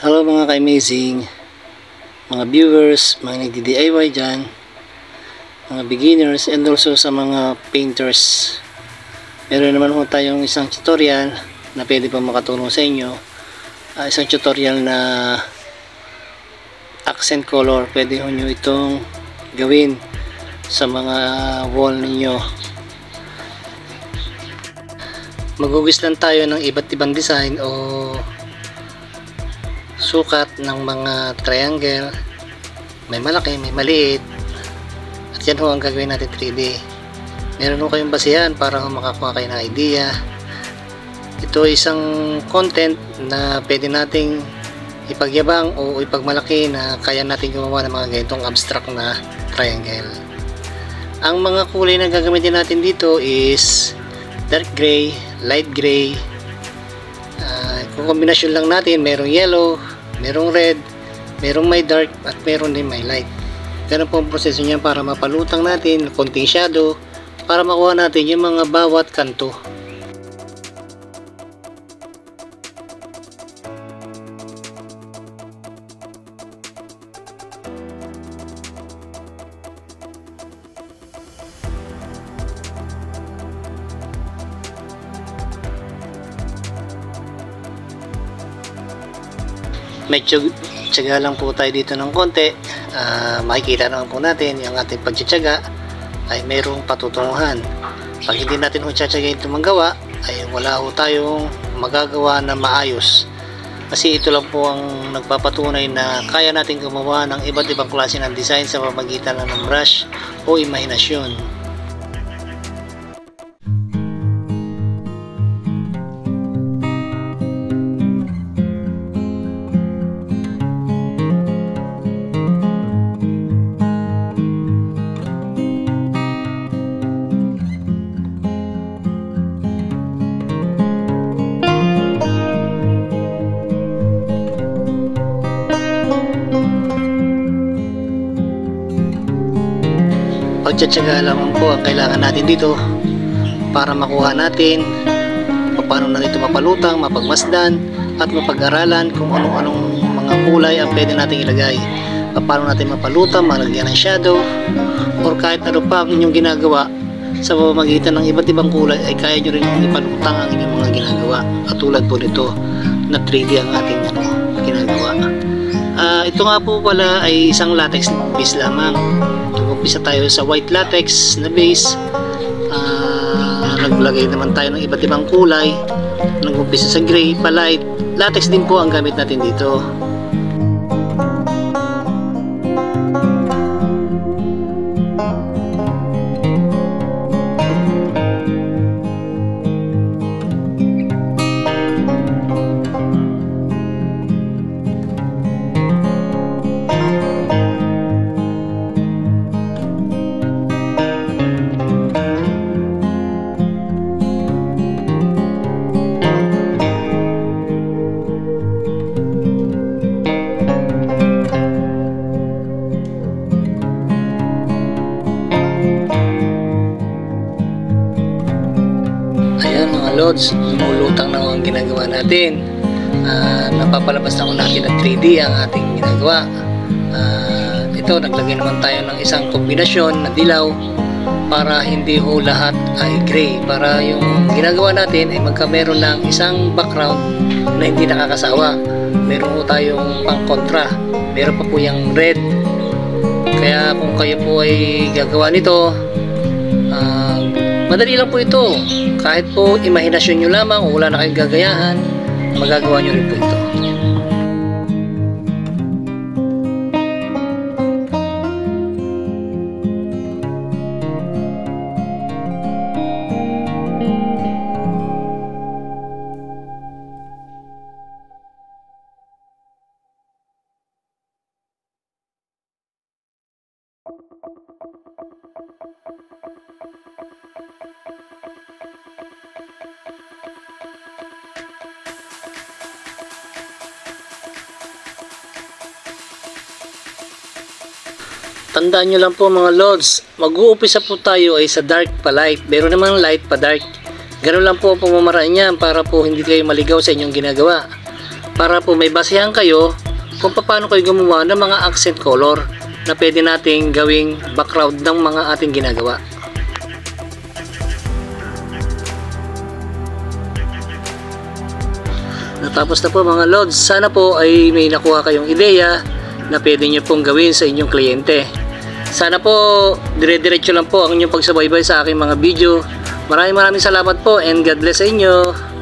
Hello mga ka-amazing, mga viewers, mga nagdi-DIY dyan, mga beginners, and also sa mga painters. Meron naman po tayong isang tutorial na pwede pa makatulong sa inyo. Isang tutorial na accent color. Pwede nyo itong gawin sa mga wall ninyo. Magugis lang tayo ng iba't ibang design o sukat ng mga triangle. May malaki, may maliit, at yan ho ang gagawin natin 3D. Meron ho kayong basihan para ho makakuha kayo ng idea. Ito ay isang content na pwede nating ipagyabang o ipagmalaki na kaya natin gumawa ng mga ganitong abstract na triangle. Ang mga kulay na gagamitin natin dito is dark gray, light gray. Kung kombinasyon lang natin, merong yellow, merong red, merong may dark, at meron din may light. Ganun po ang proseso niya para mapalutang natin konting shadow para makuha natin yung mga bawat kanto. Medyo tiyaga lang po tayo dito ng konti. Makikita naman po natin yung ating pagtsatsaga ay mayroong patutunguhan. Pag hindi natin tsatsagain ito magawa, ay wala ho tayong magagawa na maayos, kasi ito lang po ang nagpapatunay na kaya natin gumawa ng iba't ibang klase ng design sa pamamagitan ng brush o imahinasyon. Pagtsatsaga lamang po ang kailangan natin dito para makuha natin paano na ito mapalutang, mapagmasdan at mapag-aralan kung anong mga kulay ang pwede natin ilagay. Paano natin mapalutang, malagyan ng shadow, or kahit ano pa ang inyong ginagawa sa pamamagitan ng iba't ibang kulay ay kaya nyo rin ipalutang ang inyong mga ginagawa. Katulad po nito na 3D ang ating ginagawa. Ito nga po pala ay isang latex base lamang. Umpisa tayo sa white latex na base. Naglagay naman tayo ng iba't ibang kulay. Nag-umpisa sa gray, pa light. Latex din po ang gamit natin dito. Ayan mga lods, lumulutang na ang ginagawa natin. Napapalabas na natin ng 3D ang ating ginagawa. Ito, naglagay naman tayo ng isang kombinasyon na dilaw para hindi ho lahat ay gray, para yung ginagawa natin ay meron ng isang background na hindi nakakasawa. Meron po tayong pang kontra, meron pa po yung red. Kaya kung kayo po ay gagawa nito, madali lang po ito. Kahit po imahinasyon nyo lamang o wala na kayong gagayahan, magagawa nyo rin po ito. Tandaan nyo lang po mga lods, mag-uumpisa po tayo ay sa dark pa light, meron namang light pa dark. Ganun lang po ang pamamaraan niyan para po hindi kayo maligaw sa inyong ginagawa. para po may basehan kayo kung paano kayo gumawa ng mga accent color na pwede nating gawing background ng mga ating ginagawa. Natapos na po mga lods. Sana po ay may nakuha kayong ideya na pwede nyo pong gawin sa inyong kliyente. Sana po dire-diretso lang po ang inyong pagsubaybay sa aking mga video. Maraming salamat po and God bless sa inyo.